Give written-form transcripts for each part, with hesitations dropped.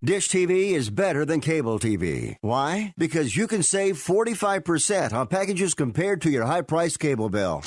Dish TV is better than cable TV. Why? Because you can save 45% on packages compared to your high-priced cable bill.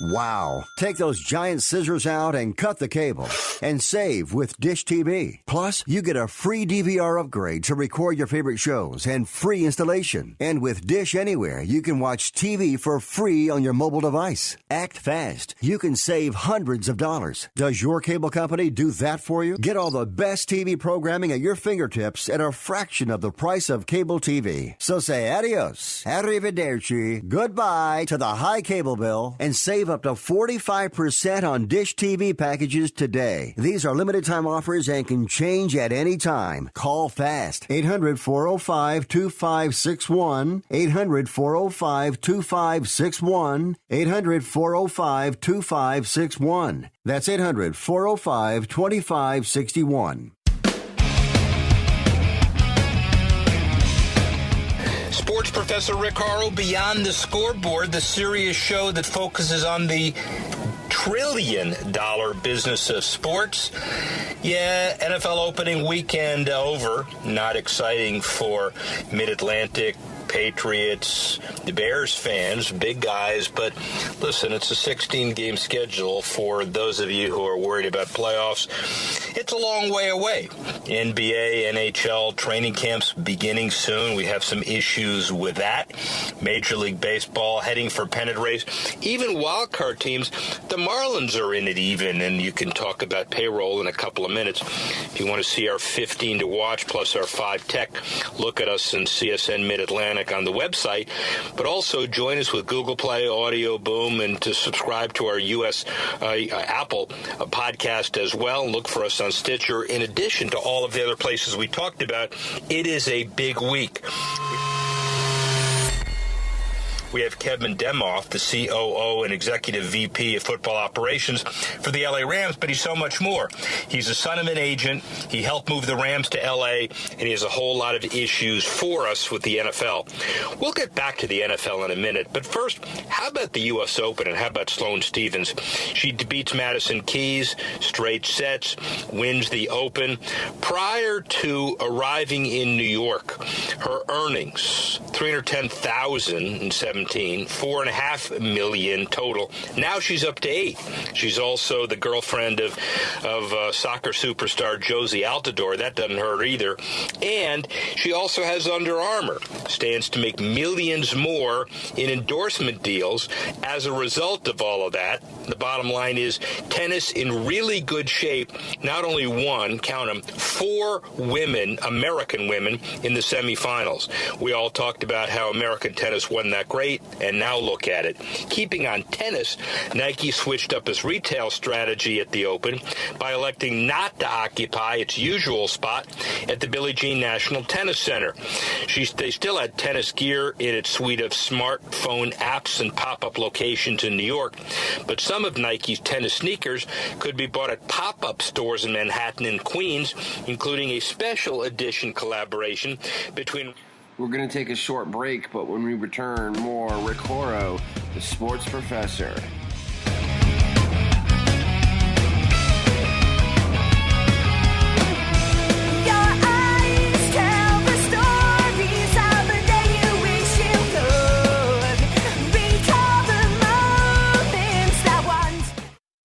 Wow. Take those giant scissors out and cut the cable and save with Dish TV. Plus, you get a free DVR upgrade to record your favorite shows and free installation. And with Dish Anywhere, you can watch TV for free on your mobile device. Act fast. You can save hundreds of dollars. Does your cable company do that for you? Get all the best TV programming at your fingertips at a fraction of the price of cable TV. So say adios, arrivederci, goodbye to the high cable bill and save up to 45% on Dish TV packages today. These are limited time offers and can change at any time. Call fast. 800-405-2561. 800-405-2561. 800-405-2561. That's 800-405-2561. Sports Professor Rick Horrow, Beyond the Scoreboard, the serious show that focuses on the trillion-dollar business of sports. Yeah, NFL opening weekend over. Not exciting for Mid-Atlantic Patriots, the Bears fans, big guys, but listen, it's a 16-game schedule for those of you who are worried about playoffs. It's a long way away. NBA, NHL training camps beginning soon. We have some issues with that. Major League Baseball heading for pennant race. Even wildcard teams, the Marlins are in it even, and you can talk about payroll in a couple of minutes. If you want to see our 15 to watch plus our 5 tech, look at us in CSN Mid-Atlantic on the website, but also join us with Google Play, Audio Boom, and to subscribe to our U.S. Apple podcast as well. Look for us on Stitcher. In addition to all of the other places we talked about, it is a big week. We have Kevin Demoff, the COO and Executive VP of Football Operations for the LA Rams, but he's so much more. He's the son of an agent. He helped move the Rams to LA, and he has a whole lot of issues for us with the NFL. We'll get back to the NFL in a minute, but first, how about the U.S. Open, and how about Sloane Stephens? She beats Madison Keys, straight sets, wins the Open. Prior to arriving in New York, her earnings, $310,007. $4.5 million total. Now she's up to $8 million. She's also the girlfriend of soccer superstar Josie Altidore. That doesn't hurt either. And she also has Under Armour. Stands to make millions more in endorsement deals as a result of all of that. The bottom line is tennis in really good shape. Not only one, count them, 4 women, American women, in the semifinals. We all talked about how American tennis wasn't that great. And now look at it. Keeping on tennis, Nike switched up its retail strategy at the Open by electing not to occupy its usual spot at the Billie Jean National Tennis Center. They still had tennis gear in its suite of smartphone apps and pop-up locations in New York, but some of Nike's tennis sneakers could be bought at pop-up stores in Manhattan and Queens, including a special edition collaboration between... We're going to take a short break, but when we return, more Rick Horrow, the Sports Professor.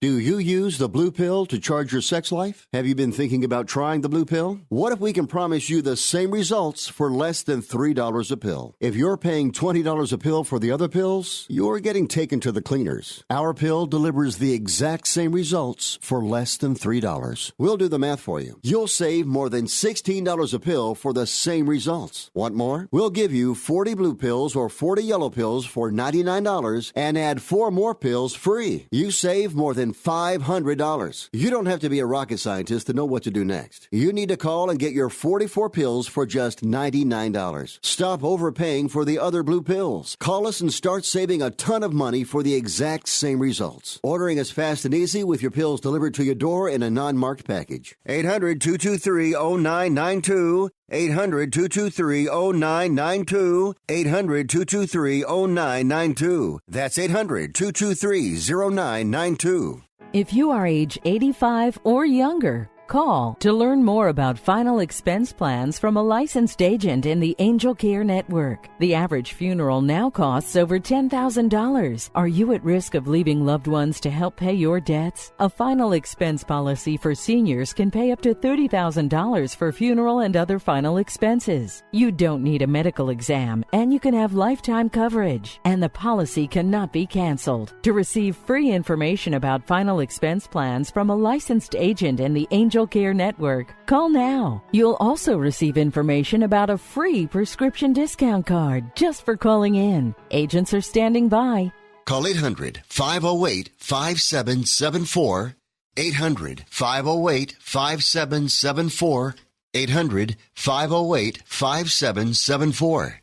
Do you use the blue pill to charge your sex life? Have you been thinking about trying the blue pill? What if we can promise you the same results for less than $3 a pill? If you're paying $20 a pill for the other pills, you're getting taken to the cleaners. Our pill delivers the exact same results for less than $3. We'll do the math for you. You'll save more than $16 a pill for the same results. Want more? We'll give you 40 blue pills or 40 yellow pills for $99 and add 4 more pills free. You save more than $500. You don't have to be a rocket scientist to know what to do next. You need to call and get your 44 pills for just $99. Stop overpaying for the other blue pills. Call us and start saving a ton of money for the exact same results. Ordering is fast and easy with your pills delivered to your door in a non-marked package. 800-223-0992. 800-223-0992. 800-223-0992. That's 800-223-0992. If you are age 85 or younger, Call to learn more about final expense plans from a licensed agent in the Angel Care Network. The average funeral now costs over $10,000. Are you at risk of leaving loved ones to help pay your debts? A final expense policy for seniors can pay up to $30,000 for funeral and other final expenses. You don't need a medical exam, and you can have lifetime coverage, and the policy cannot be canceled. To receive free information about final expense plans from a licensed agent in the Angel Care Network, call now. You'll also receive information about a free prescription discount card just for calling in. Agents are standing by. Call 800-508-5774. 800-508-5774. 800-508-5774.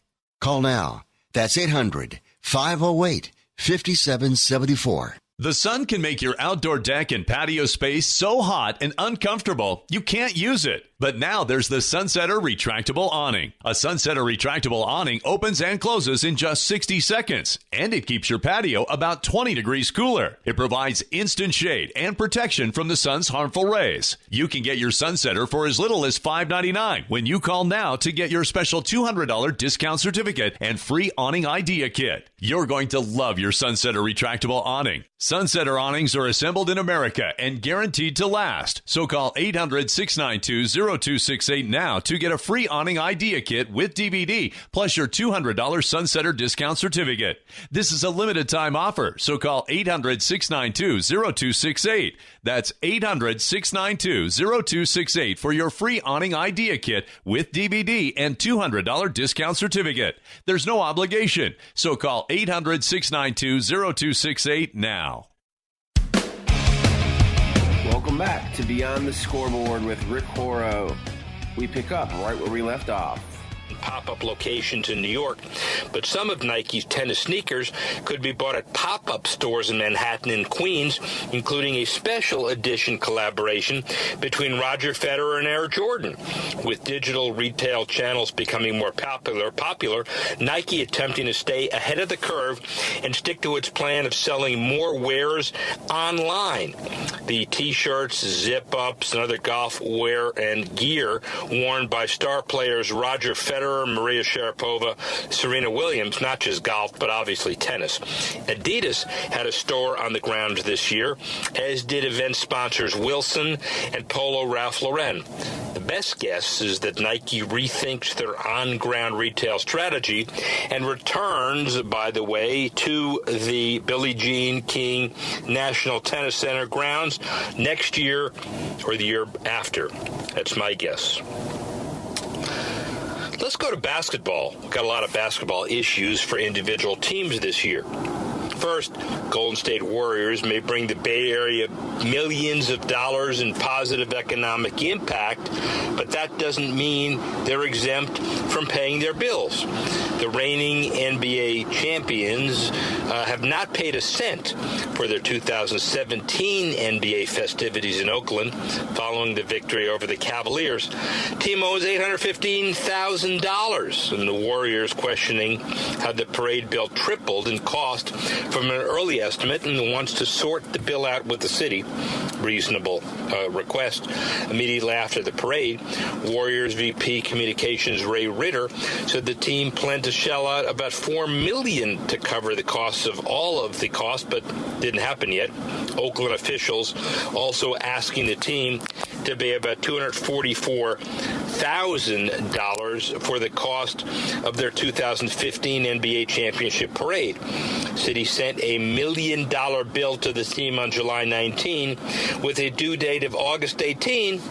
Call now. That's 800-508-5774. The sun can make your outdoor deck and patio space so hot and uncomfortable you can't use it. But now there's the Sunsetter Retractable Awning. A Sunsetter Retractable Awning opens and closes in just 60 seconds, and it keeps your patio about 20 degrees cooler. It provides instant shade and protection from the sun's harmful rays. You can get your Sunsetter for as little as $5.99 when you call now to get your special $200 discount certificate and free awning idea kit. You're going to love your Sunsetter Retractable Awning. Sunsetter awnings are assembled in America and guaranteed to last. So call 800-692-0268 now to get a free awning idea kit with DVD plus your $200 Sunsetter discount certificate. This is a limited time offer, so call 800-692-0268. That's 800-692-0268 for your free awning idea kit with DVD and $200 discount certificate. There's no obligation, so call 800-692-0268 now. Welcome back to Beyond the Scoreboard with Rick Horrow. We pick up right where we left off. Pop-up locations in New York, but some of Nike's tennis sneakers could be bought at pop-up stores in Manhattan and Queens, including a special edition collaboration between Roger Federer and Air Jordan. With digital retail channels becoming more popular, Nike attempting to stay ahead of the curve and stick to its plan of selling more wares online. The T-shirts, zip-ups, and other golf wear and gear worn by star players Roger Federer, Maria Sharapova, Serena Williams, not just golf, but obviously tennis. Adidas had a store on the ground this year, as did event sponsors Wilson and Polo Ralph Lauren. The best guess is that Nike rethinks their on-ground retail strategy and returns, by the way, to the Billie Jean King National Tennis Center grounds next year or the year after. That's my guess. Let's go to basketball. We've got a lot of basketball issues for individual teams this year. First, Golden State Warriors may bring the Bay Area millions of dollars in positive economic impact, but that doesn't mean they're exempt from paying their bills. The reigning NBA champions have not paid a cent for their 2017 NBA festivities in Oakland following the victory over the Cavaliers. Team owes $815,000, and the Warriors questioning how the parade bill tripled in cost from an early estimate and wants to sort the bill out with the city. Reasonable request. Immediately after the parade, Warriors VP Communications Ray Ritter said the team planned to shell out about $4 million to cover the costs of all of the costs, but didn't happen yet. Oakland officials also asking the team to pay about $244,000 for the cost of their 2015 NBA championship parade. City sent a $1 million bill to the team on July 19 with a due date of August 18.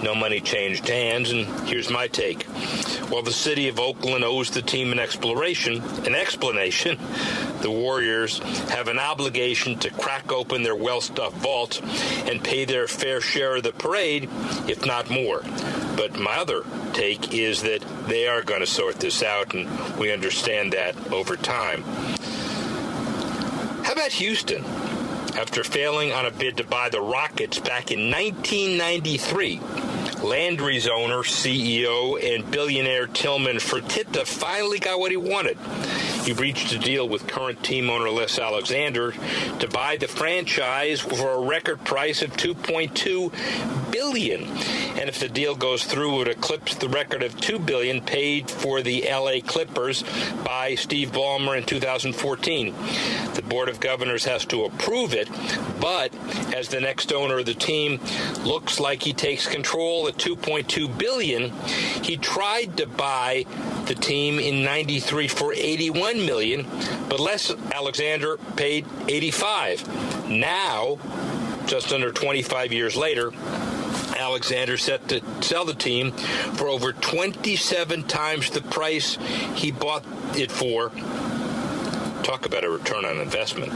No money changed hands, and here's my take. While the city of Oakland owes the team an explanation, the Warriors have an obligation to crack open their well-stuffed vaults and pay their fair share of the parade, if not more. But my other take is that they are going to sort this out, and we understand that over time. How about Houston? After failing on a bid to buy the Rockets back in 1993, Landry's owner, CEO, and billionaire Tillman Fertitta finally got what he wanted. he reached a deal with current team owner Les Alexander to buy the franchise for a record price of $2.2 billion. And if the deal goes through, it would eclipse the record of $2 billion paid for the LA Clippers by Steve Ballmer in 2014. The Board of Governors has to approve it, but as the next owner of the team looks like he takes control at $2.2 billion, he tried to buy the team in '93 for $81 million, but Les Alexander paid $85. Now, just under 25 years later, Alexander set to sell the team for over 27 times the price he bought it for. Talk about a return on investment.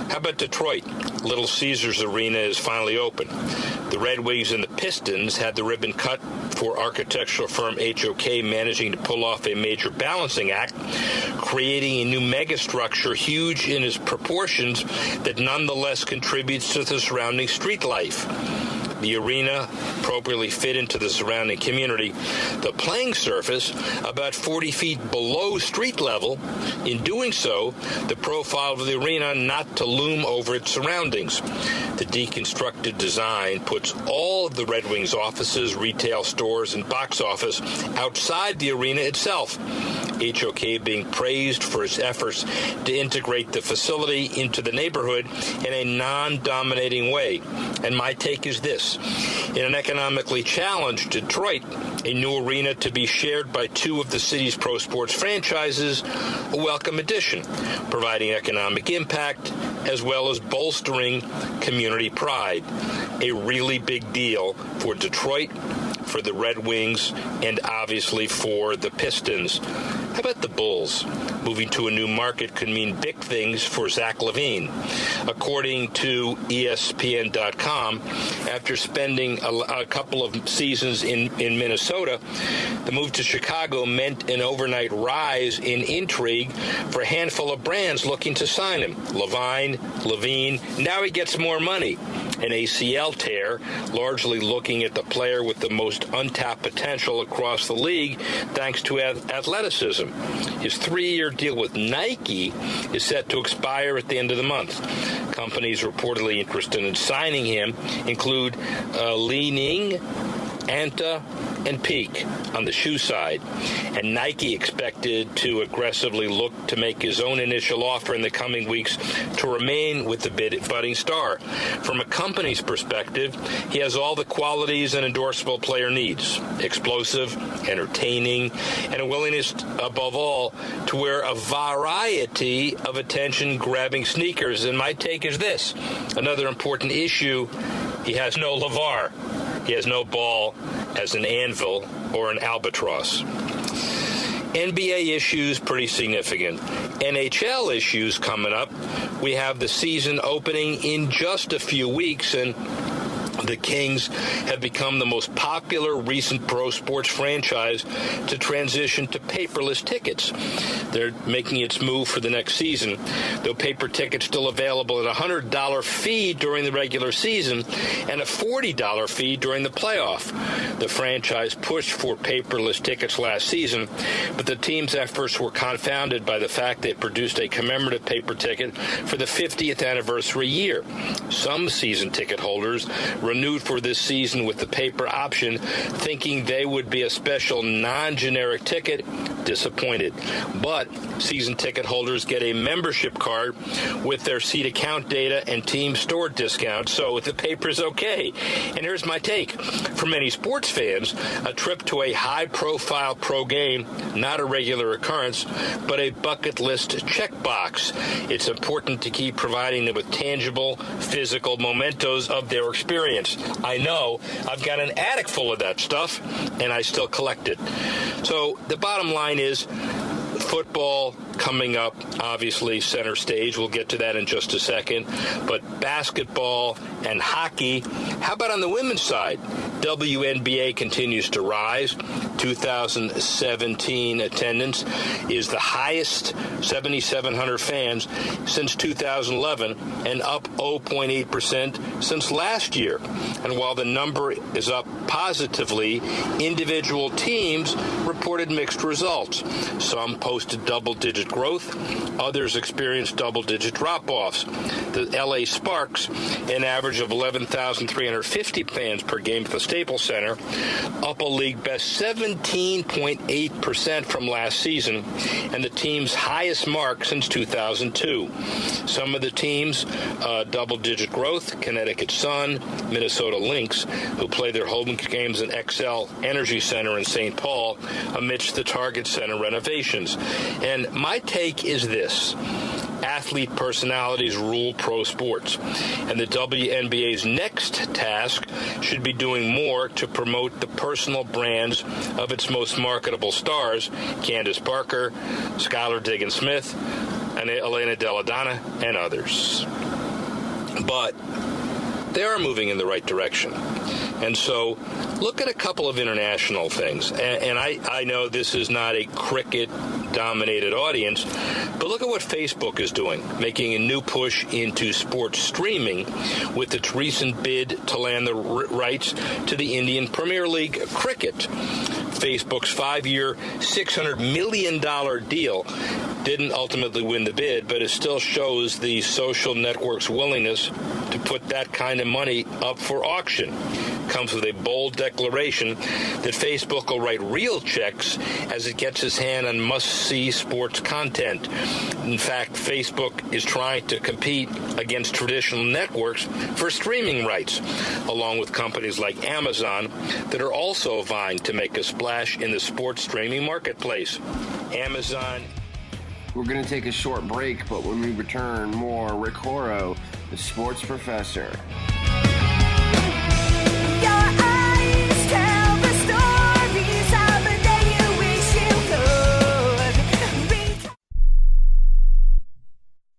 How about Detroit? Little Caesars Arena is finally open. The Red Wings and the Pistons had the ribbon cut for architectural firm HOK managing to pull off a major balancing act, creating a new megastructure huge in its proportions that nonetheless contributes to the surrounding street life. The arena appropriately fit into the surrounding community. The playing surface about 40 feet below street level. In doing so, the profile of the arena not to loom over its surroundings. The deconstructed design puts all of the Red Wings offices, retail stores, and box office outside the arena itself. HOK being praised for its efforts to integrate the facility into the neighborhood in a non-dominating way. And my take is this. In an economically challenged Detroit, a new arena to be shared by two of the city's pro sports franchises, a welcome addition, providing economic impact as well as bolstering community pride. A really big deal for Detroit, for the Red Wings, and obviously for the Pistons. How about the Bulls? Moving to a new market could mean big things for Zach LaVine. According to ESPN.com, after spending a couple of seasons in Minnesota, the move to Chicago meant an overnight rise in intrigue for a handful of brands looking to sign him. LaVine, now he gets more money. An ACL tear, largely looking at the player with the most untapped potential across the league thanks to athleticism. His 3-year deal with Nike is set to expire at the end of the month. Companies reportedly interested in signing him include Li-Ning, Anta, and Peak on the shoe side, and Nike expected to aggressively look to make his own initial offer in the coming weeks to remain with the budding star. From a company's perspective, he has all the qualities an endorsable player needs: explosive, entertaining, and a willingness, above all, to wear a variety of attention-grabbing sneakers. And my take is this: another important issue, he has no LeVar. He has no ball as an anvil or an albatross. NBA issues, pretty significant. NHL issues coming up. We have the season opening in just a few weeks, and the Kings have become the most popular recent pro sports franchise to transition to paperless tickets. They're making its move for the next season, though paper tickets still available at a $100 fee during the regular season and a $40 fee during the playoff. The franchise pushed for paperless tickets last season, but the team's efforts were confounded by the fact they produced a commemorative paper ticket for the 50th anniversary year. Some season ticket holders renewed for this season with the paper option, thinking they would be a special non-generic ticket. Disappointed. But season ticket holders get a membership card with their seat account data and team store discounts, so the paper's okay. And here's my take. For many sports fans, a trip to a high-profile pro game, not a regular occurrence, but a bucket list checkbox. It's important to keep providing them with tangible, physical mementos of their experience. I know I've got an attic full of that stuff, and I still collect it. So the bottom line is football coming up, obviously, center stage. We'll get to that in just a second. But basketball and hockey. How about on the women's side? WNBA continues to rise. 2017 attendance is the highest, 7,700 fans, since 2011, and up 0.8% since last year. And while the number is up positively, individual teams reported mixed results. Some posted double-digit growth. Others experienced double-digit drop-offs. The LA Sparks, an average of 11,350 fans per game at the Staples Center, up a league best 17.8% from last season, and the team's highest mark since 2002. Some of the teams, double-digit growth: Connecticut Sun, Minnesota Lynx, who play their home games in XL Energy Center in St. Paul amidst the Target Center renovations. And my take is this: athlete personalities rule pro sports, and the WNBA's next task should be doing more to promote the personal brands of its most marketable stars, Candace Parker, Skylar Diggins-Smith, and Elena Della and others. But they are moving in the right direction. And so look at a couple of international things. And I know this is not a cricket-dominated audience, but look at what Facebook is doing, making a new push into sports streaming with its recent bid to land the rights to the Indian Premier League cricket. Facebook's 5-year, $600 million deal didn't ultimately win the bid, but it still shows the social network's willingness to put that kind of money up for auction. Comes with a bold declaration that Facebook will write real checks as it gets its hand on must-see sports content. In fact, Facebook is trying to compete against traditional networks for streaming rights, along with companies like Amazon that are also vying to make a splash in the sports streaming marketplace. Amazon. We're going to take a short break, but when we return, more Rick Horrow, the sports professor.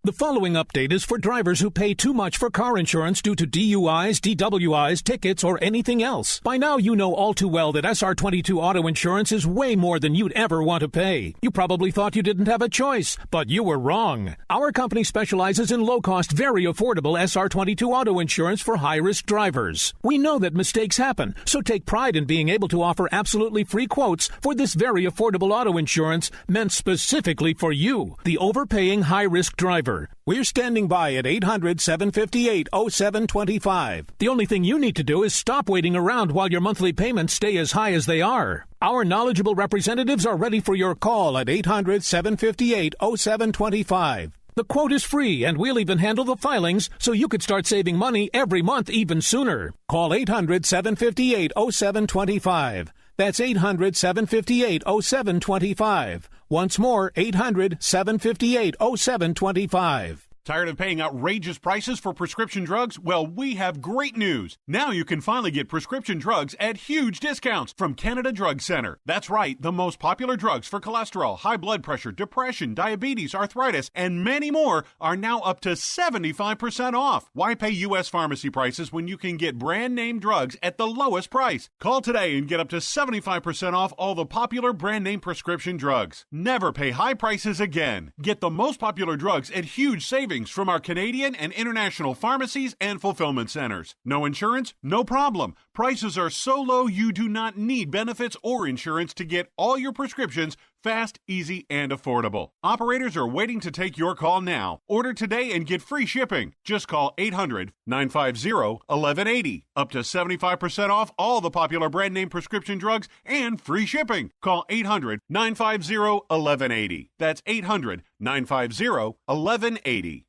The following update is for drivers who pay too much for car insurance due to DUIs, DWIs, tickets, or anything else. By now, you know all too well that SR22 auto insurance is way more than you'd ever want to pay. You probably thought you didn't have a choice, but you were wrong. Our company specializes in low-cost, very affordable SR22 auto insurance for high-risk drivers. We know that mistakes happen, so take pride in being able to offer absolutely free quotes for this very affordable auto insurance meant specifically for you, the overpaying high-risk driver. We're standing by at 800-758-0725. The only thing you need to do is stop waiting around while your monthly payments stay as high as they are. Our knowledgeable representatives are ready for your call at 800-758-0725. The quote is free, and we'll even handle the filings so you could start saving money every month even sooner. Call 800-758-0725. That's 800-758-0725. Once more, 800-758-0725. Tired of paying outrageous prices for prescription drugs? Well, we have great news. Now you can finally get prescription drugs at huge discounts from Canada Drug Center. That's right, the most popular drugs for cholesterol, high blood pressure, depression, diabetes, arthritis, and many more are now up to 75% off. Why pay U.S. pharmacy prices when you can get brand name drugs at the lowest price? Call today and get up to 75% off all the popular brand name prescription drugs. Never pay high prices again. Get the most popular drugs at huge savings from our Canadian and international pharmacies and fulfillment centers. No insurance? No problem. Prices are so low you do not need benefits or insurance to get all your prescriptions fast, easy, and affordable. Operators are waiting to take your call now. Order today and get free shipping. Just call 800-950-1180. Up to 75% off all the popular brand name prescription drugs and free shipping. Call 800-950-1180. That's 800-950-1180.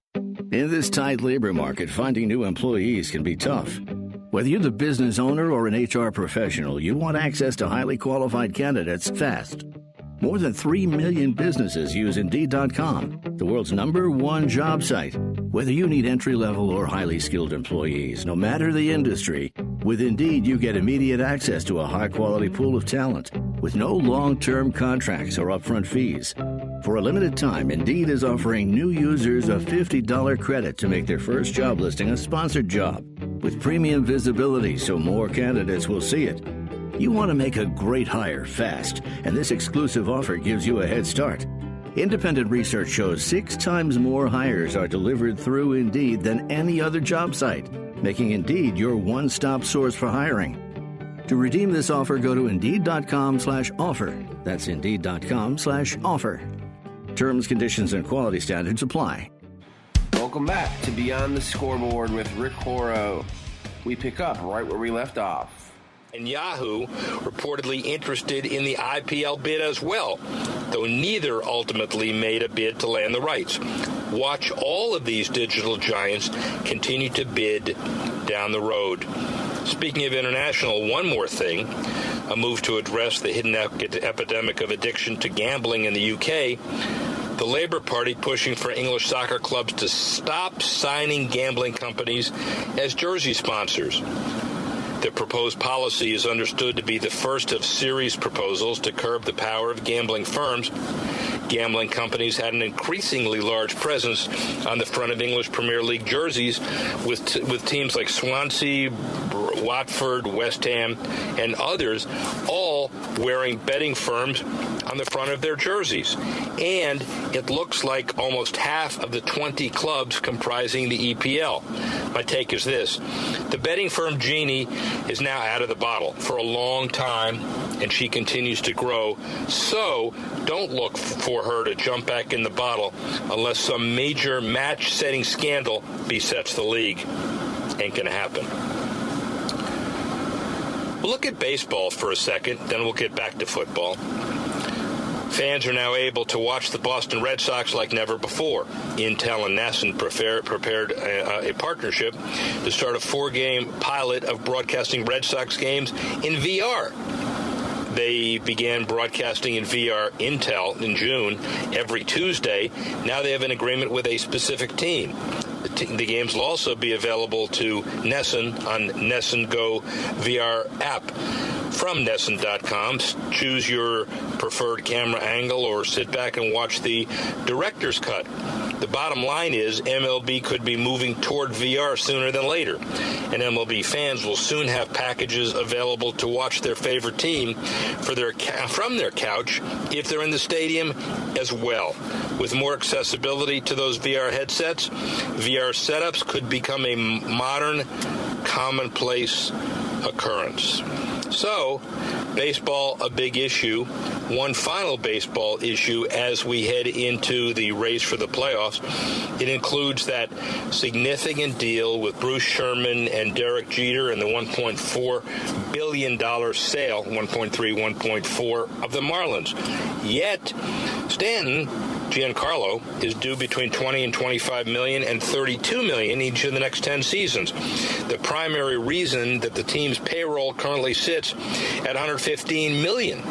In this tight labor market, finding new employees can be tough. Whether you're the business owner or an HR professional, you want access to highly qualified candidates fast. More than 3 million businesses use Indeed.com, the world's #1 job site. Whether you need entry-level or highly skilled employees, no matter the industry, with Indeed you get immediate access to a high-quality pool of talent with no long-term contracts or upfront fees. For a limited time, Indeed is offering new users a $50 credit to make their first job listing a sponsored job. With premium visibility so more candidates will see it. You want to make a great hire fast, and this exclusive offer gives you a head start. Independent research shows 6 times more hires are delivered through Indeed than any other job site, making Indeed your one-stop source for hiring. To redeem this offer, go to Indeed.com/offer. That's Indeed.com/offer. Terms, conditions, and quality standards apply. Welcome back to Beyond the Scoreboard with Rick Horrow. We pick up right where we left off. And Yahoo reportedly interested in the IPL bid as well, though neither ultimately made a bid to land the rights. Watch all of these digital giants continue to bid down the road. Speaking of international, one more thing. A move to address the hidden epidemic of addiction to gambling in the UK. The Labour Party pushing for English soccer clubs to stop signing gambling companies as jersey sponsors. The proposed policy is understood to be the first of series proposals to curb the power of gambling firms. Gambling companies had an increasingly large presence on the front of English Premier League jerseys with teams like Swansea, Watford, West Ham, and others all wearing betting firms on the front of their jerseys. And it looks like almost half of the 20 clubs comprising the EPL. My take is this. The betting firm Genie is now out of the bottle for a long time, and she continues to grow. So don't look for her to jump back in the bottle unless some major match-setting scandal besets the league. Ain't gonna happen. We'll look at baseball for a second, then we'll get back to football. Fans are now able to watch the Boston Red Sox like never before. Intel and NESN prepared a partnership to start a 4-game pilot of broadcasting Red Sox games in VR. They began broadcasting in VR Intel in June every Tuesday. Now they have an agreement with a specific team. The games will also be available to NESN on NESN Go VR app. From NESN.com, choose your preferred camera angle or sit back and watch the director's cut. The bottom line is MLB could be moving toward VR sooner than later, and MLB fans will soon have packages available to watch their favorite team from their couch if they're in the stadium as well. With more accessibility to those VR headsets, VR setups could become a modern, commonplace occurrence. So, baseball, a big issue. One final baseball issue as we head into the race for the playoffs. It includes that significant deal with Bruce Sherman and Derek Jeter and the $1.4 billion sale, 1.3, 1.4 of the Marlins. Yet, Stanton, Giancarlo, is due between $20 and $25 million and $32 million each of the next 10 seasons. The primary reason that the team's payroll currently sits at $115 million.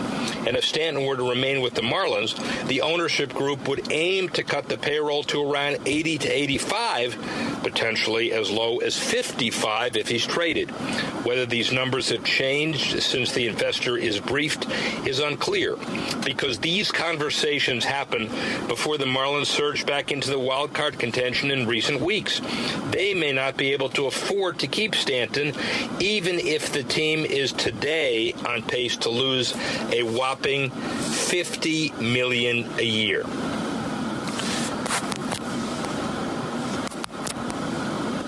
And if Stanton were to remain with the Marlins, the ownership group would aim to cut the payroll to around 80 to 85, potentially as low as 55 if he's traded. Whether these numbers have changed since the investor is briefed is unclear, because these conversations happen before the Marlins surge back into the wild card contention in recent weeks. They may not be able to afford to keep Stanton, even if the team is today on pace to lose a whopping $50 million a year.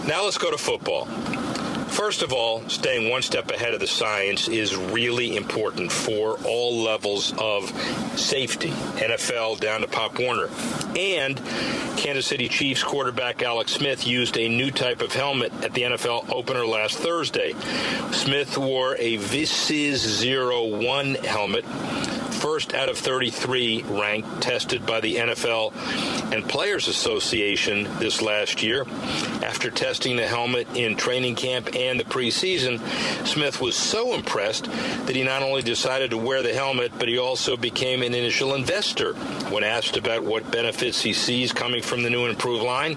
Now let's go to football. First of all, staying one step ahead of the science is really important for all levels of safety, NFL down to Pop Warner. And Kansas City Chiefs quarterback Alex Smith used a new type of helmet at the NFL opener last Thursday. Smith wore a Visis 01 helmet, first out of 33 ranked, tested by the NFL and Players Association this last year. After testing the helmet in training camp began the preseason, Smith was so impressed that he not only decided to wear the helmet, but he also became an initial investor. When asked about what benefits he sees coming from the new and improved line,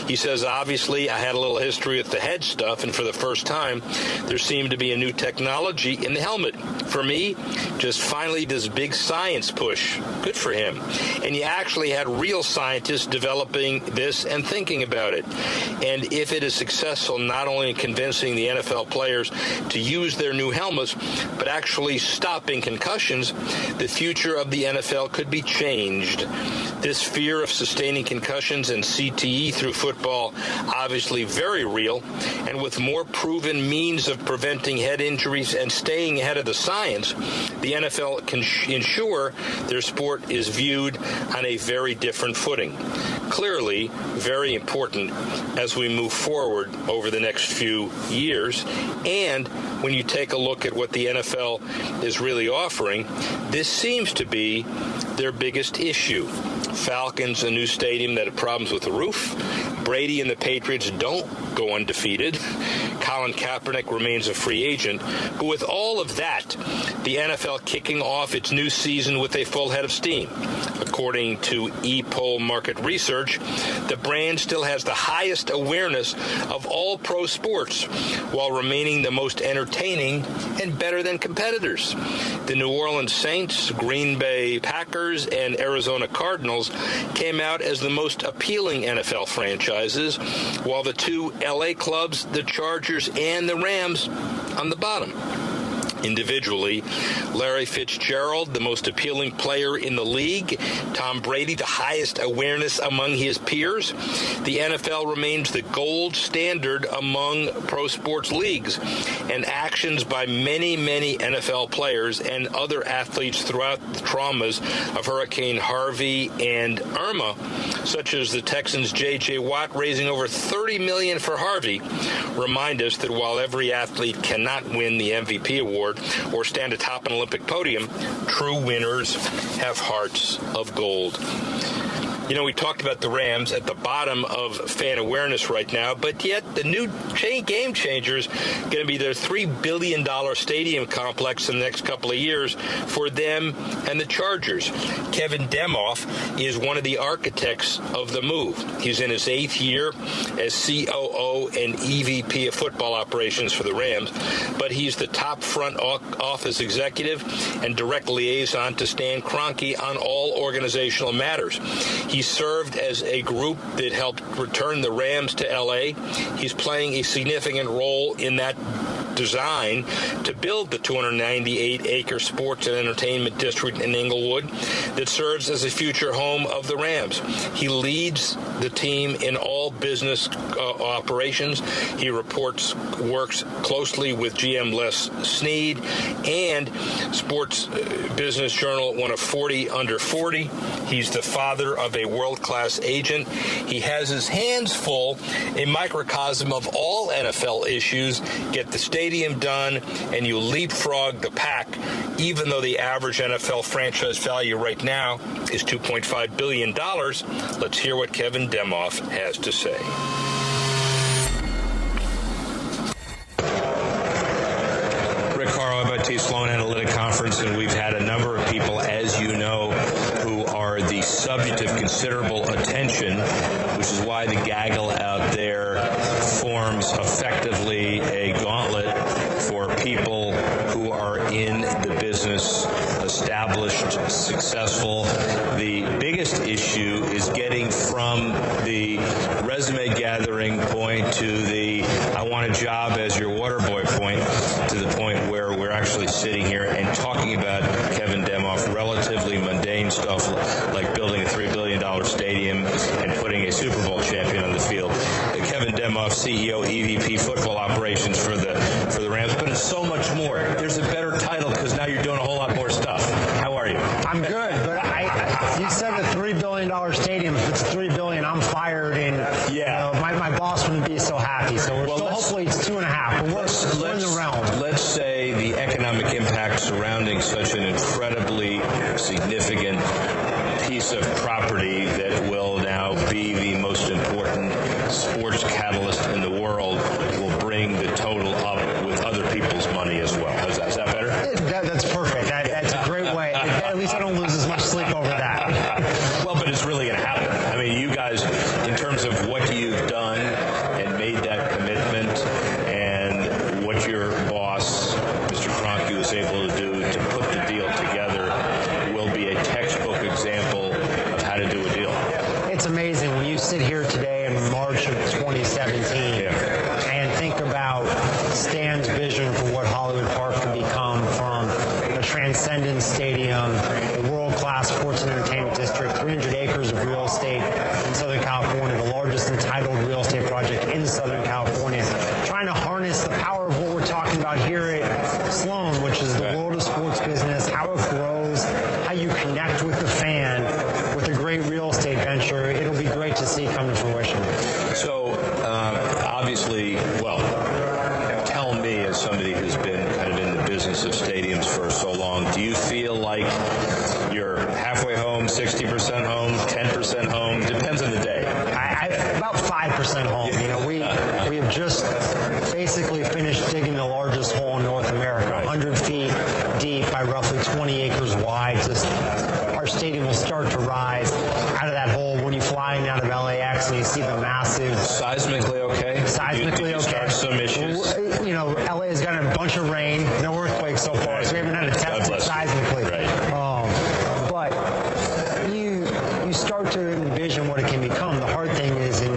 he says, obviously, I had a little history with the head stuff, and for the first time, there seemed to be a new technology in the helmet. For me, just finally this big science push. Good for him. And you actually had real scientists developing this and thinking about it. And if it is successful not only in convincing the NFL players to use their new helmets, but actually stopping concussions, the future of the NFL could be changed. This fear of sustaining concussions and CTE through football, obviously very real, and with more proven means of preventing head injuries and staying ahead of the science, the NFL can ensure their sport is viewed on a very different footing. Clearly, very important as we move forward over the next few years. And when you take a look at what the NFL is really offering, this seems to be their biggest issue. Falcons, a new stadium that had problems with the roof. Brady and the Patriots don't go undefeated. Colin Kaepernick remains a free agent. But with all of that, the NFL kicking off its new season with a full head of steam. According to ePoll Market Research, the brand still has the highest awareness of all pro sports while remaining the most entertaining and better than competitors. The New Orleans Saints, Green Bay Packers, and Arizona Cardinals came out as the most appealing NFL franchises, while the two LA clubs, the Chargers and the Rams, on the bottom. Individually, Larry Fitzgerald, the most appealing player in the league. Tom Brady, the highest awareness among his peers. The NFL remains the gold standard among pro sports leagues. And actions by many, many NFL players and other athletes throughout the traumas of Hurricane Harvey and Irma, such as the Texans' J.J. Watt raising over $30 million for Harvey, remind us that while every athlete cannot win the MVP award or stand atop an Olympic podium, true winners have hearts of gold. You know, we talked about the Rams at the bottom of fan awareness right now, but yet the new game changer is going to be their $3 billion stadium complex in the next couple of years for them and the Chargers. Kevin Demoff is one of the architects of the move. He's in his 8th year as COO and EVP of football operations for the Rams, but he's the top front office executive and direct liaison to Stan Kroenke on all organizational matters. He served as a group that helped return the Rams to L.A. He's playing a significant role in that design to build the 298-acre sports and entertainment district in Inglewood that serves as a future home of the Rams. He leads the team in all business operations. He works closely with GM Les Snead and Sports Business Journal, one of 40 under 40. He's the father of a world-class agent. He has his hands full, a microcosm of all NFL issues. Get the stadium done, and you leapfrog the pack, even though the average NFL franchise value right now is $2.5 billion. Let's hear what Kevin Demoff has to say. Rick Horrow, MIT Sloan Analytic Conference, and we've had a number of people, as you know, who are the subject of considerable attention, which is why the gaggle out there forms effectively a gauntlet for people who are in the business, established, successful. The biggest issue is getting from the resume gathering point to the I want a job as your water boy point, to the point where we're actually sitting here and talking about Kevin Demoff, relatively mundane stuff like building a $3 billion stadium and putting a Super Bowl champion on the field. Kevin Demoff, CEO, EVP, football operations for the Rams, but it's so much more. There's a better title because now you're doing a whole lot more stuff. How are you? I'm good, but you said a $3 billion stadium. If it's $3 billion, I'm fired, and yeah, my boss wouldn't be so happy. So hopefully it's 2.5. But we're in the realm. Let's say the economic impact surrounding such an incredibly significant piece of property that will now be the most important sports catalyst in the world will bring the total That's perfect. That's a great way. At least I don't lose as much sleep over that. Well, but it's really going to happen. I mean, you guys, in terms of what you've done and made that commitment and what your boss, Mr. Kroenke, was able to do to put the deal together will be a textbook example of how to do a deal. It's amazing when you sit here today in March of 2017 and think about Stan's vision for what Hollywood Park can become, from a transcendent stadium, a world-class sports and entertainment district, 300 acres of real estate in Southern California, the largest entitled real estate project in Southern California, trying to harness the power of what we're talking about here at Sloan, which is the world of sports business, how it grows, how you connect with the fan with a great real estate venture. It'll be great to see come to fruition. So, obviously, well, tell me, as somebody who's been kind of in the business of stadiums for so long, do you feel like you're halfway home, 60% home, 10% home? Depends on the day. About 5% home. You know, we have just basically finished digging the largest hole in North America, 100 feet deep by roughly 20 acres wide. Our stadium will start to rise out of that hole when you fly in out of LAX and you see the massive... Seismically okay? Seismically okay. Start some issues? You know, LA has gotten a bunch of rain, no earthquakes so far, so we haven't had to test it seismically. Right. But you start to envision what it can become. The hard thing is in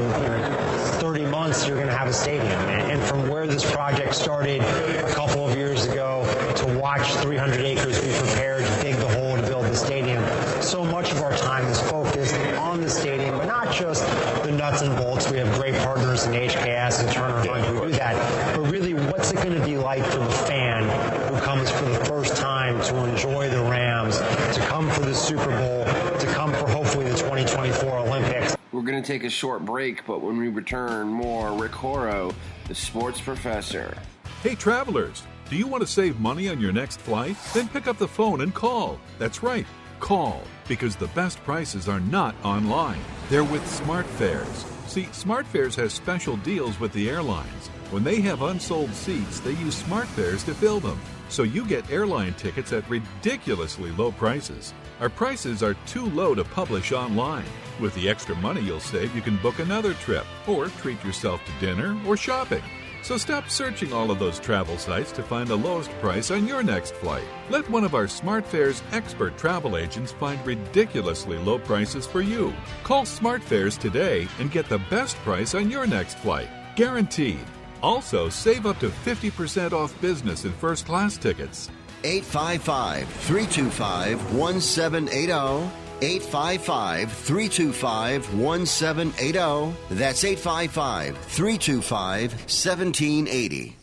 30 months you're going to have a stadium. And from where this project started a couple of years ago to watch 300 acres be prepared to dig the hole to build the stadium, so much of our time is focused on the stadium, but not just the nuts and bolts. We have great partners in HKS and Turner Hunt who do that. But really, what's it going to be like for the fan who comes for the first time to enjoy the Rams, to come for the Super Bowl, to come for hopefully the 2024 Olympics? We're going to take a short break, but when we return, more Rick Horrow, the sports professor. Hey, travelers, do you want to save money on your next flight? Then pick up the phone and call. That's right, call, because the best prices are not online. They're with SmartFares. See, SmartFares has special deals with the airlines. When they have unsold seats, they use SmartFares to fill them. So you get airline tickets at ridiculously low prices. Our prices are too low to publish online. With the extra money you'll save, you can book another trip or treat yourself to dinner or shopping. So stop searching all of those travel sites to find the lowest price on your next flight. Let one of our SmartFares expert travel agents find ridiculously low prices for you. Call SmartFares today and get the best price on your next flight. Guaranteed. Also, save up to 50% off business and first class tickets. 855-325-1780. 855-325-1780. That's 855-325-1780.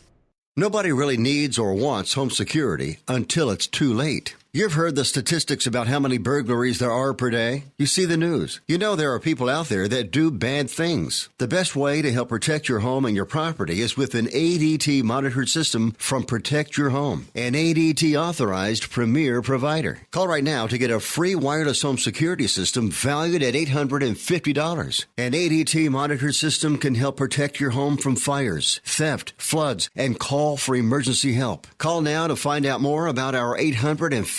Nobody really needs or wants home security until it's too late. You've heard the statistics about how many burglaries there are per day. You see the news. You know there are people out there that do bad things. The best way to help protect your home and your property is with an ADT monitored system from Protect Your Home, an ADT authorized premier provider. Call right now to get a free wireless home security system valued at $850. An ADT monitored system can help protect your home from fires, theft, floods, and call for emergency help. Call now to find out more about our $850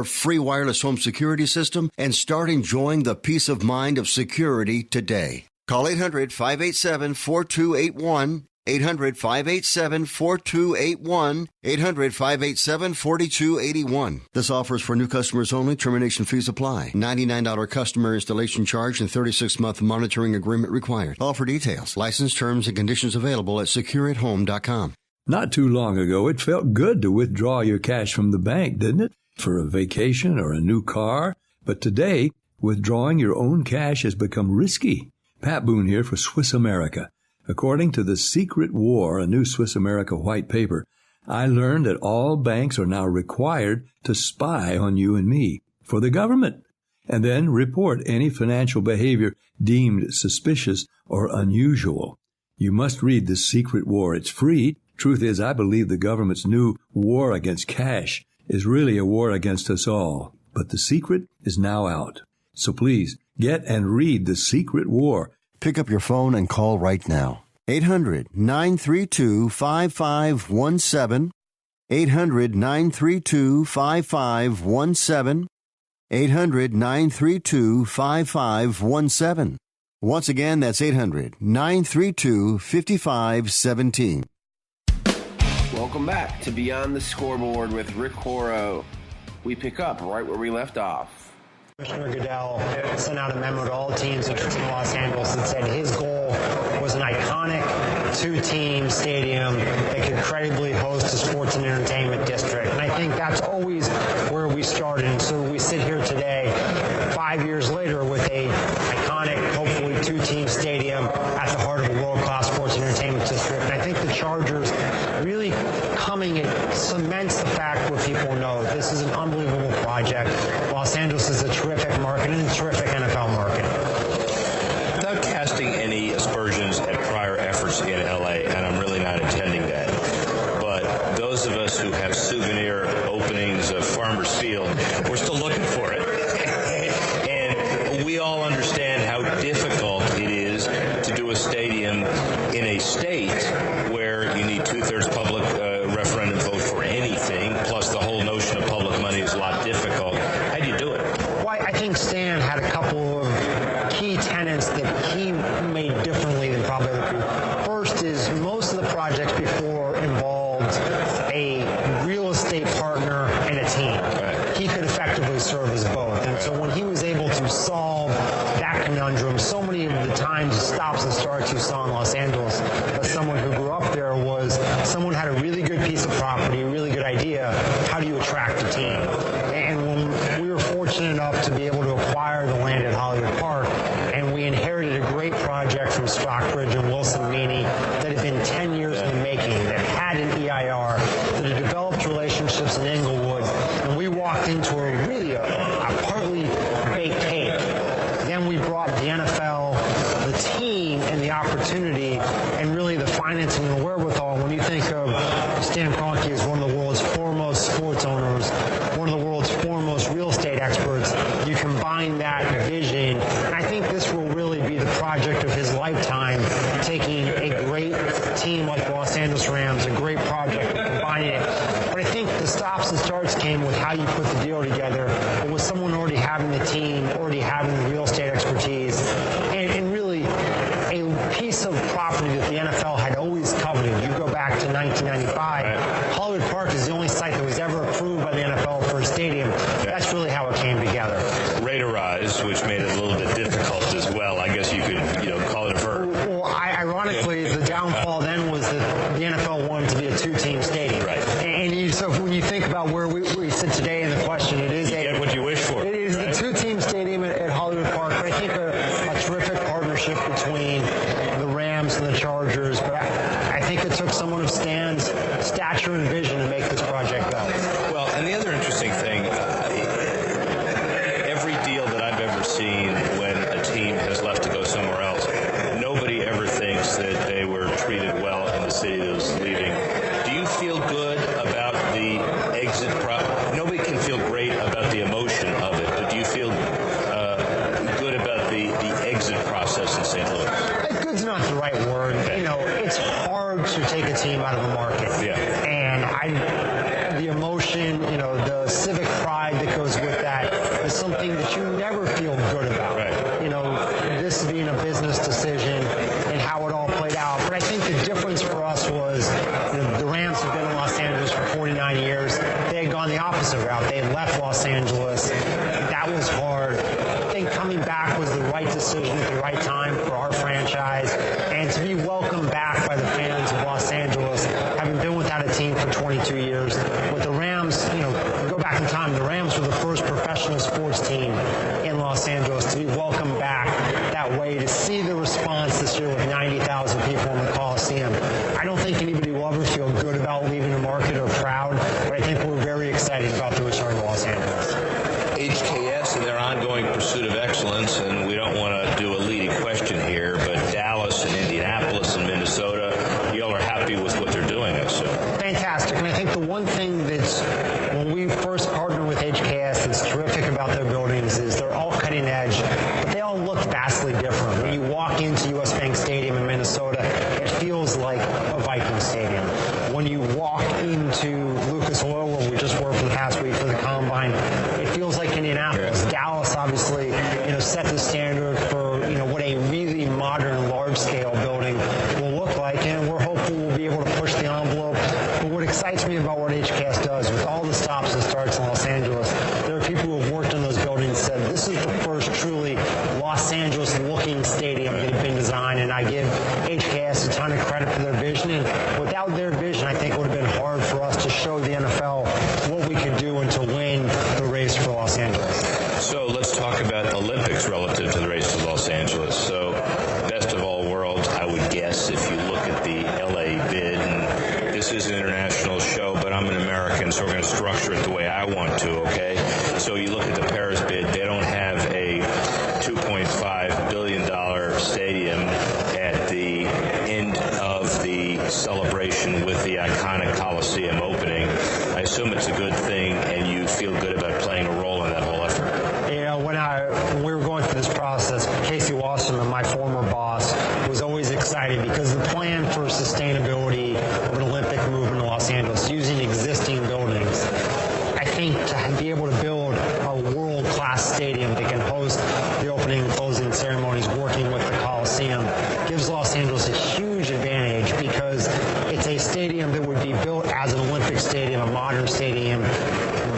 free wireless home security system and start enjoying the peace of mind of security today. Call 800-587-4281, 800-587-4281, 800-587-4281. This offer is for new customers only. Termination fees apply. $99 customer installation charge and 36-month monitoring agreement required. All for details. License terms and conditions available at secureathome.com. Not too long ago, it felt good to withdraw your cash from the bank, didn't it? For a vacation or a new car. But today, withdrawing your own cash has become risky. Pat Boone here for Swiss America. According to The Secret War, a new Swiss America white paper, I learned that all banks are now required to spy on you and me for the government, and then report any financial behavior deemed suspicious or unusual. You must read The Secret War. It's free. Truth is, I believe the government's new war against cash is really a war against us all. But the secret is now out. So please, get and read The Secret War. Pick up your phone and call right now. 800-932-5517. 800-932-5517. 800-932-5517. Once again, that's 800-932-5517. Welcome back to Beyond the Scoreboard with Rick Horrow. We pick up right where we left off. Commissioner Goodell sent out a memo to all teams in Los Angeles that said his goal was an iconic two-team stadium that could credibly host a sports and entertainment district. And I think that's always where we started. And so we sit here today, 5 years later, with a iconic, hopefully two-team stadium at the heart of a world-class sports and entertainment district. And I think the Chargers really coming, it cements the fact where people know this is an unbelievable project. Los Angeles is a terrific market and a terrific NFL market. Without casting any aspersions at prior efforts in LA, and I'm really not intending that, but those of us who have souvenir openings of Farmers Field, we're still looking for it. And we all understand how difficult it is to do a stadium in a state where you need two-thirds public referendum vote for anything, plus the whole notion of public money is a lot difficult. How do you do it? Well, I think Stan had a couple of key tenets that he made differently than probably other people. First is most of the projects before involved a real estate partner and a team. Right. He could effectively serve as both. And so when he was able to solve that conundrum, so many of the times stops and starts you saw in Los Angeles, as someone who grew up there, was someone had a really good piece of property, a really good idea. How do you attract a team? And when we were fortunate enough to be able to acquire the land at Hollywood Park, and we inherited a great project from Stockbridge and Wilson Meany that had been 10 years in the making, that had an EIR, that had developed relationships in Inglewood, and we walked into a partly baked cake. Then we brought the NFL, the team, and the opportunity, and really the financing and the wherewithal. When you think of Stan Kroenke as one of the world's foremost sports owners, one of the world's foremost real estate experts, you combine that vision, and I think this will really be the project of his lifetime, taking a great team like the Los Angeles Rams, a great project, and combining it. But I think the stops and starts came with how you put the deal together. It was someone already having the team, already having the real estate expertise, and really a piece of property that the NFL had always coveted. You go back to 1995, Hollywood Park is the only site that was ever approved by the NFL for a stadium. That's really how it came together. Raiderized, which made it a little bit difficult as well. I guess you could, call it a verb. Well, ironically, the downfall then was that the NFL wanted to be a two-team stadium. Right. And so when you think about where we sit today in the question, it is you get what you wish for. It is a two-team stadium at Hollywood Park, but I think a terrific partnership between the Rams and the Chargers. But I think it took someone of Stan's stature and vision to make this project go. Well, and the other interesting thing, every deal that I've ever seen when a team has left to go somewhere else, nobody ever thinks that they were treated well in the city that was leaving. Do you feel good about the exit nobody can feel great about the emotion of it, but do you feel good about the exit process in St. Louis? Good's not the right word. It's hard to take a team out of the market. Yeah. And the emotion, the civic pride that goes with that is something that you never feel good about. Right. This being a business decision and how it all played out. But I think the difference for us was the Rams have been in Los Angeles for 49 years. They had gone the opposite route. They had left Los Angeles. That was hard. I think coming back was the right decision at the right time for our franchise. And to be welcomed back by the fans of Los Angeles, having been without a team for 22 years. With the Rams, go back in time, the Rams were the first professional sports team in Los Angeles. To be welcomed back that way, to see the response this year with 90,000 people in the Coliseum. I don't think anybody will ever feel good about leaving the market or proud, but I think we're very excited about the return to Los Angeles. HKS and their ongoing pursuit of excellence, and we don't want to do a leading question here, but Dallas and Indianapolis and Minnesota, y'all are happy with what they're doing, I assume. Fantastic. And I think the one thing that's, when we first partnered with HKS, that's terrific about their buildings is they're all cutting edge, but they all look vastly different. When you walk into U.S. Bank Stadium in Minnesota, it feels like a Viking stadium. When you walk into Lucas for the combine. It feels like Indianapolis. Dallas obviously, set the standard for, what a really modern, large-scale building will look like, and we're hopeful we'll be able to push the envelope. But what excites me about what HCAS does, with all the stops and starts in Los Angeles, there are people who have worked in those buildings and said this is the first truly Los Angeles-looking stadium that had been designed, and I give HCAS a ton of credit for their vision. And without their vision, I think it would have been hard for us to show the NFL what we could do and to win the race for Los Angeles. So let's talk about Olympics relative to the race to Los Angeles. So best of all worlds, I would guess, if you look at the LA bid, and this is an international show, but I'm an American, so we're going to structure it the way I want to, okay? So you look at the Paris bid, they don't have a $2.5 billion stadium at the end of the celebration with the iconic Coliseum opening. I assume it's a good thing, and you feel good about playing a role in that whole effort. When we were going through this process, Casey Wasserman, my former boss, was always excited because the plan for sustainability of an Olympic movement in Los Angeles using existing buildings, I think to be able to build a world-class stadium that can host the opening and closing ceremonies working with the Coliseum gives Los Angeles a huge advantage because it's a stadium that would be built as an Olympic stadium, a modern stadium,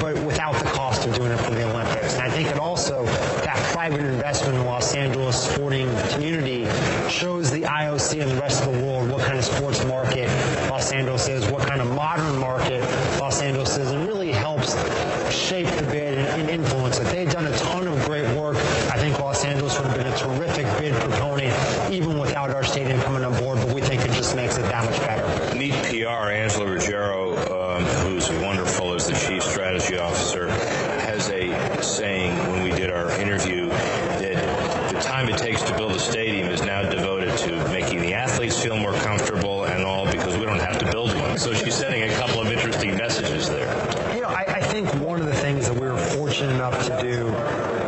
but without the cost of doing it for the Olympics. And I think it also, that private investment in Los Angeles sporting community shows the IOC and the rest of the world what kind of sports market Los Angeles is, what kind of modern market Los Angeles is, and really helps shape the bid and influence it. They've done a ton of great work. I think Los Angeles would have been a terrific bid proponent even without our stadium coming on board, but we think it just makes it that much better. Neat PR, Angela Ruggiero, who's wonderful as the Chief Strategy Officer, has a saying when we did our interview that the time it takes to build a stadium is now devoted to making the athletes feel more comfortable and all because we don't have to build one. So she's sending a couple of interesting messages there. I think one of the things that we were fortunate enough to do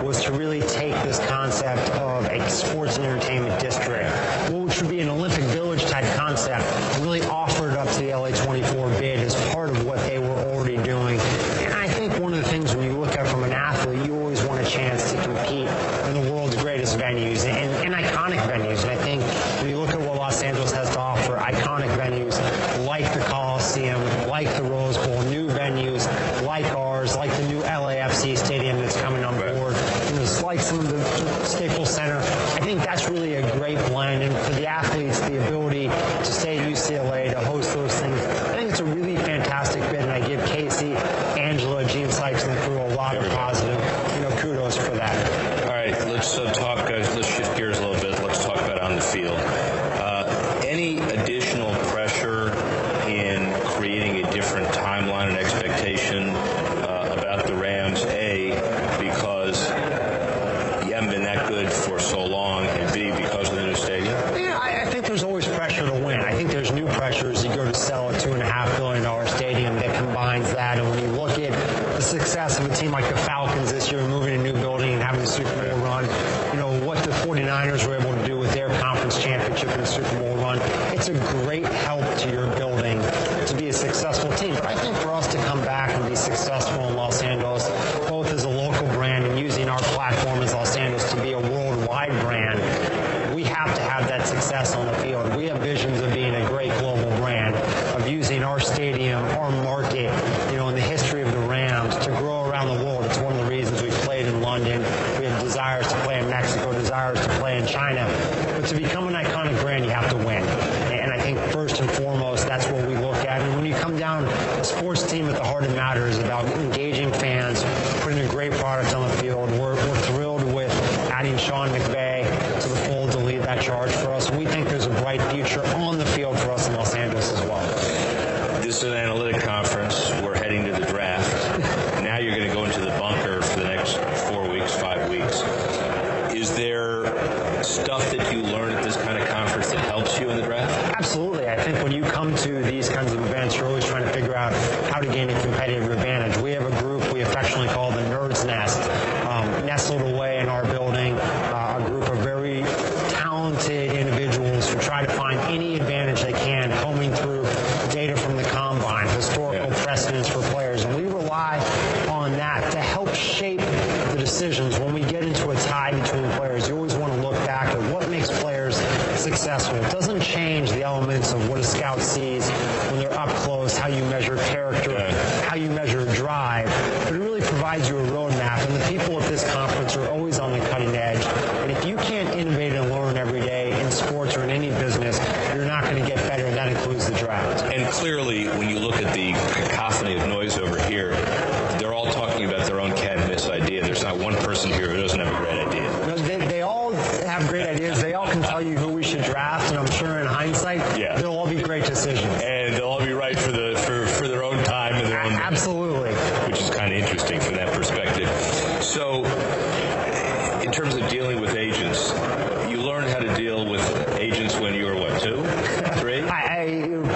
was to really take this concept of a sports and entertainment district, which would be an Olympic Village type concept, and really offer it up to the LA24 bid as part of what they were already doing. And I think one of the things when you look at from an athlete, you always want a chance to compete in the world's greatest venues and iconic venues. And I think when you look at what Los Angeles has to offer, iconic venues like the Coliseum, like the Rose Bowl, new venues like ours, like the new LAFC stadium that's coming on board, like some of the Staples Center. I think that's really a great blend, and for the athletes, the ability to stay at UCLA, to host those things, I think it's a really fantastic bid, and I give Casey, Angela, Gene Sykes, and the crew a lot of positive, kudos for that. All right, let's talk, guys. Let's shift gears a little bit. Let's talk about on the field. Any additional pressure in creating a different timeline and expectation about the Rams? A, because you haven't been that good for so long, and B, because of the new stadium? Yeah, I think there's always pressure to win. I think there's new pressures. You go to sell a $2.5 billion stadium that combines that, and when you look at the success of a team like the Falcons this year, moving a new building and having a Super Bowl run, what the 49ers were able to do with their conference championship and Super Bowl run, it's a great help to your building to be a successful team. But I think for us to come back and be successful in Los Angeles, both as a local brand and using our platform as Los Angeles to be a worldwide brand, we have to have that success on the field. We have visions of being a great global brand, of using our stadium, our market, in the history of the Rams to grow around the world. It's one of the reasons we've played in London. We have desires to play in Mexico, desires to play in China. But to become an iconic brand, you have to win. And I think first and foremost, that's what we look at. And when you come down, a sports team at the heart of the matter is about engaging fans, putting a great product on the field. We're thrilled with adding Sean McVay to the fold to lead that charge for us. And we think there's a bright future on the field for us in Los Angeles as well. This is an analytic conference. We're heading to the draft. Now you're going to go into the bunker for the next 4 weeks, 5 weeks. Is there stuff that you learn at this kind of conference that helps you in the draft? Absolutely. I think when you come to these kinds of events, you're always trying to figure out how to gain a competitive advantage. We have a group we affectionately call the Nerd's Nest, nestled away in our building, a group of very talented individuals who try to find any advantage they can, combing through data from the combine, historical precedents for players. And we rely on that to help shape the decisions. When we get into a tie between players, you always want to look back at what makes players successful. It doesn't change the elements of what a scout sees when they're up close, how you measure character, how you measure drive, but it really provides you a roadmap. And the people at this conference are always on the cutting edge. And if you can't innovate and learn every day in sports or in any business, you're not going to get better, and that includes the draft. And clearly, when you look at the cacophony of noise over here, they're all talking about their own can't-miss idea. There's not one person here who doesn't have a great idea. No, they all have great ideas. They all can tell you who we should draft, and I'm sure in hindsight, they'll all be great decisions. And they'll all be right for their own time and their own... Absolutely. Which is kind of interesting from that perspective. So, in terms of dealing with agents, you learned how to deal with agents when you were, 2, 3?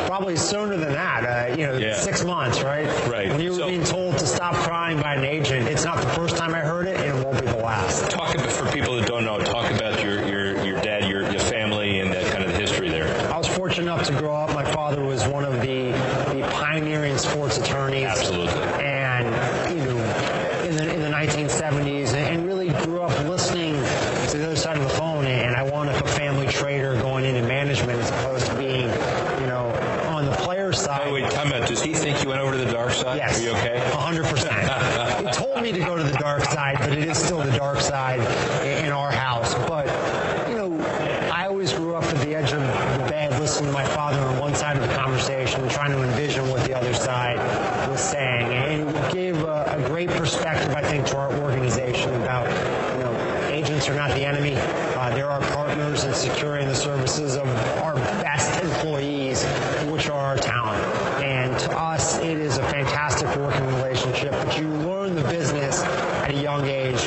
Probably sooner than that. 6 months, right? Right. When you were being told to stop crying by an agent, it's not the first time I heard it, and it won't be the last. For people that don't know, talk about your dad, your family, and that kind of the history there. I was fortunate enough to grow up. My father was one of the pioneering sports attorneys. Absolutely. And, in the 1970s, and really grew up listening to the other side of the phone, and I wound up a family trader going into management as opposed to being, on the player side. Wait, time out. Does he think you went over to the dark side? Yes. Are you okay? 100%. He told me to go to the dark side, but it is still the dark side in our house. But, I always grew up at the edge of the bed listening to my father on one side of the conversation, trying to envision what the other side was saying. And it gave a great perspective, I think, to our organization about, agents are not the enemy. They're our partners in securing the services of our best employees, which are our talent. And to us, it is a fantastic working relationship. But you learn the business at a young age.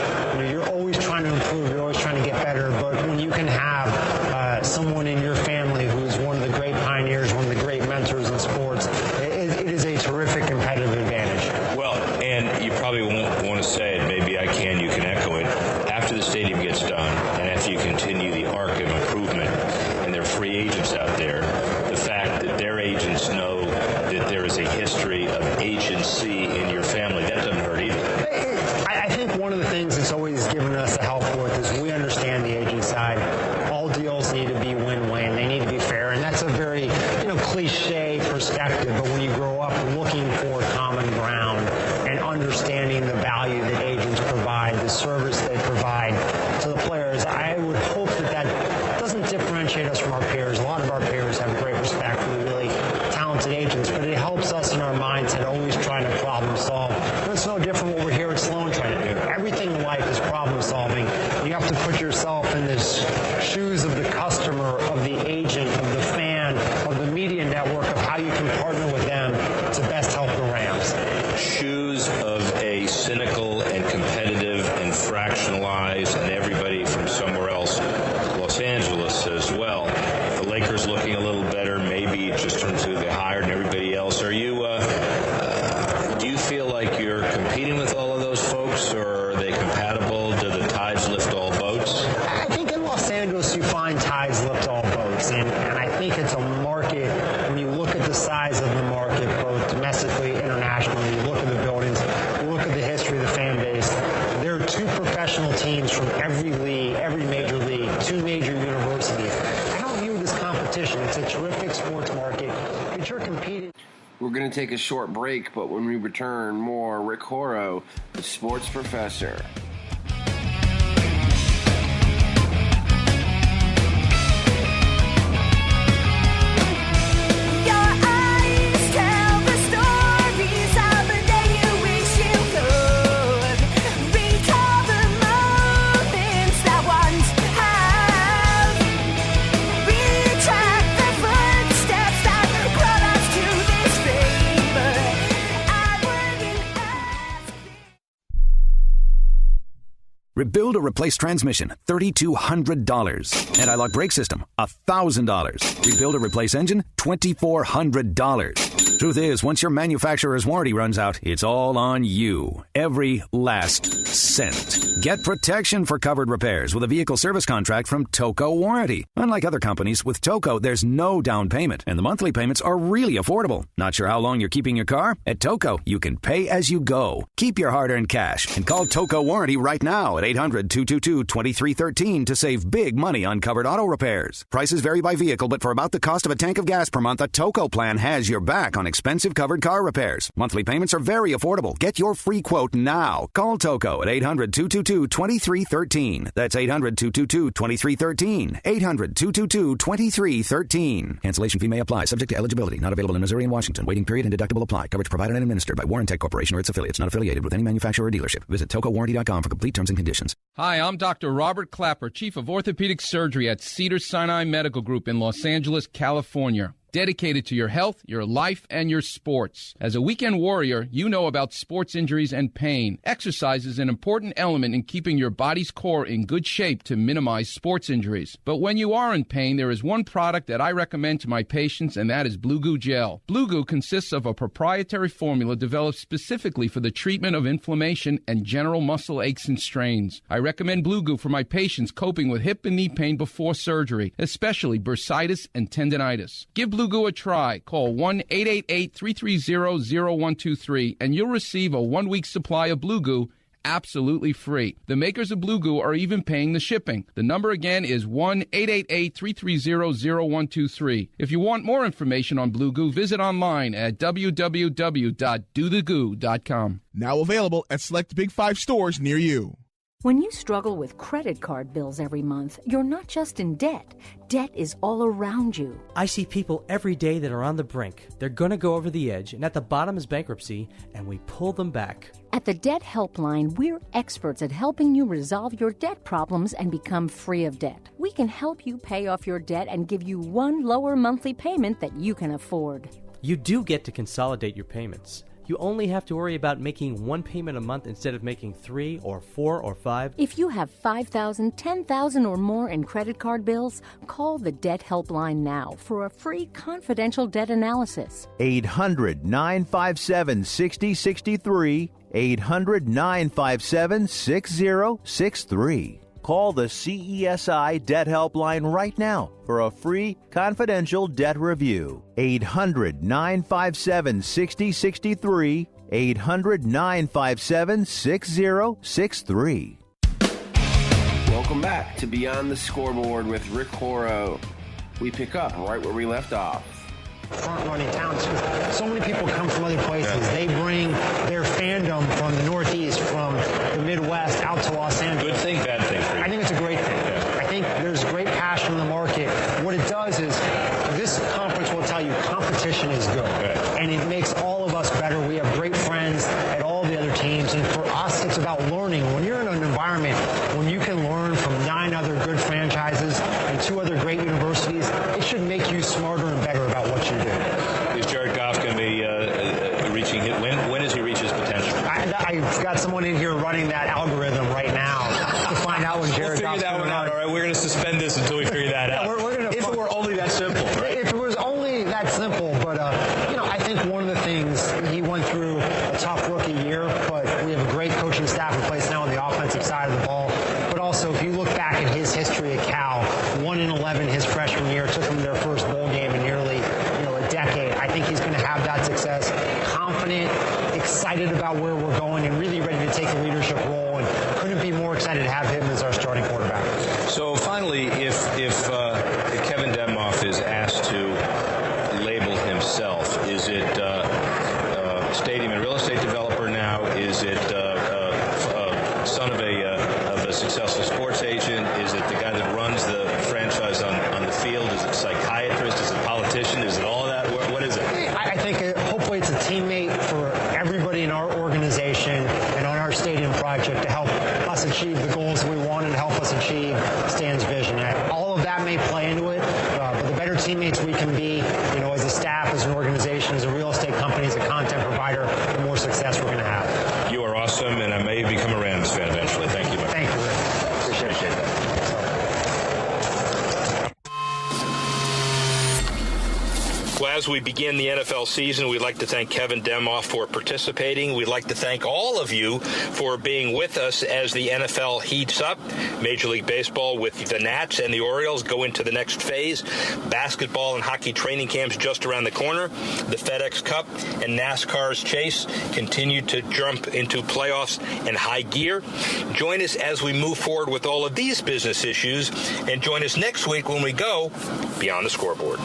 You're always trying to improve. You're always trying to get better. But when you can have someone in your family who's one of the great pioneers, one of the great mentors in sports, it is a terrific competitive advantage. Well, and you probably won't want to say it. Maybe I can. You can echo it. After the stadium gets done, and after you continue the arc of improvement, and there are free agents out there, the fact that their agents know that there is a history of agency in your family, that doesn't hurt either. I think one of the things that's always given us a help with is we understand the agent side. All deals need to be win-win. They need to be fair, and that's a very cliche perspective. But when you grow up looking for common ground and understanding the value that agents provide, the service they provide to the players, I would hope that doesn't differentiate us from our peers. A lot of our peers have great respect for the really talented agents, but it helps us in our mindset always trying to problem solve. And it's no different what we're here at Sloan trying to do. Everything in life is problem solving. You have to put yourself in the shoes of the customer, of the agent, of the fan, of the media network, of how you can partner with them to best help the Rams. Shoes of a cynical and competitive and fractionalized and everybody from somewhere else, Los Angeles as well. The Lakers looking a little better, maybe just in terms of they hired and everybody else. Are you? Do you feel like you're competing with all of those folks, or are they compatible? Do the tides lift all boats? I think in Los Angeles you find tides lift all boats, and I think it's a market. When you look at the size of the market, both domestically, internationally, you look at the buildings, you look at the history of the fan base. There are 2 professional teams from every league, every major league, 2 major universities. I don't view it as competition. It's a terrific sports market, but you're competing. We're going to take a short break, but when we return, more Rick Horrow, the sports professor. Rebuild or replace transmission, $3,200. Anti-lock brake system, $1,000. Rebuild or replace engine, $2,400. Truth is, once your manufacturer's warranty runs out, it's all on you. Every last cent. Get protection for covered repairs with a vehicle service contract from Toco Warranty. Unlike other companies, with Toco, there's no down payment, and the monthly payments are really affordable. Not sure how long you're keeping your car? At Toco, you can pay as you go. Keep your hard-earned cash and call Toco Warranty right now at 800-222-2313 to save big money on covered auto repairs. Prices vary by vehicle, but for about the cost of a tank of gas per month, a Toco plan has your back on expensive covered car repairs. Monthly payments are very affordable. Get your free quote now. Call Toco at 800-222-2313. That's 800-222-2313. 800-222-2313. Cancellation fee may apply. Subject to eligibility. Not available in Missouri and Washington. Waiting period and deductible apply. Coverage provided and administered by Warrantech Corporation or its affiliates. Not affiliated with any manufacturer or dealership. Visit TocoWarranty.com for complete terms and conditions. Hi, I'm Dr. Robert Clapper, Chief of Orthopedic Surgery at Cedars-Sinai Medical Group in Los Angeles, California. Dedicated to your health, your life, and your sports. As a weekend warrior, you know about sports injuries and pain. Exercise is an important element in keeping your body's core in good shape to minimize sports injuries. But when you are in pain, there is one product that I recommend to my patients, and that is Blue Goo Gel. Blue Goo consists of a proprietary formula developed specifically for the treatment of inflammation and general muscle aches and strains. I recommend Blue Goo for my patients coping with hip and knee pain before surgery, especially bursitis and tendinitis. Give Blue Goo a try. Call 1-888-330-0123 and you'll receive a 1-week supply of Blue Goo absolutely free. The makers of Blue Goo are even paying the shipping. The number again is 1-888-330-0123. If you want more information on Blue Goo, visit online at www.dothegoo.com. Now available at select Big 5 stores near you. When you struggle with credit card bills every month, you're not just in debt. Debt is all around you. I see people every day that are on the brink. They're going to go over the edge, and at the bottom is bankruptcy, and we pull them back. At the Debt Helpline, we're experts at helping you resolve your debt problems and become free of debt. We can help you pay off your debt and give you one lower monthly payment that you can afford. You do get to consolidate your payments. You only have to worry about making one payment a month instead of making 3 or 4 or 5. If you have $5,000, $10,000 or more in credit card bills, call the Debt Helpline now for a free confidential debt analysis. 800-957-6063. 800-957-6063. Call the CESI Debt Helpline right now for a free confidential debt review. 800-957-6063. 800-957-6063. Welcome back to Beyond the Scoreboard with Rick Horrow. We pick up right where we left off. Front-running towns. So many people come from other places. They bring their fandom from the Northeast, from the Midwest, out to Los Angeles. Good thing, bad thing for you. I think it's a great thing. I think there's great passion in the market. What it does is, this conference will tell you competition is good. And it makes all of us better. We have great friends at all the other teams. And for us, it's about learning. When you're in an environment when you can learn from 9 other good franchises and 2 other great universities, it should make you smarter and better about what you do. Is Jared Goff going to be reaching his, when does he reach his potential? I've got someone in here running that algorithm right now to find out when Jared Goff's that one out. All right, we're going to suspend this until we figure that out. If it were only that simple, right? If it was only that simple, but I think one of the things, he went through a tough rookie year, but we have a great coaching staff in place now on the offensive side of the ball. But also, if you look back at his history at Cal, 1-11 his freshman year, took him to their first bowl game in nearly a decade. I think he's going to have that success. Confident, excited about where we're going, and really ready to take a leadership role. And couldn't be more excited to have him as our starting quarterback. So finally, if Kevin Demoff is asked to label himself, is it stadium and real estate developer now? Is it son of a successful sports agent? Is it the guy that runs the franchise on the field? Is it a psychiatrist? Is it a politician? Is it all of that? What is it? I think hopefully it's a teammate for everybody in our organization and on our stadium project to help us achieve the goals we want and help us achieve Stan's vision. All of that may play into it, but the better teammates we can be, as a staff, as an organization, as a real estate company, as a content provider, the more success we're going to have. You are awesome, and I may become a Rams fan eventually. Thank you. Thank you, Rick. Appreciate that. Well, as we begin the NFL season, we'd like to thank Kevin Demoff for participating. We'd like to thank all of you for being with us as the NFL heats up. Major League Baseball with the Nats and the Orioles go into the next phase. Basketball and hockey training camps just around the corner. The FedEx Cup and NASCAR's chase continue to jump into playoffs and high gear. Join us as we move forward with all of these business issues, and join us next week when we go Beyond the Scoreboard.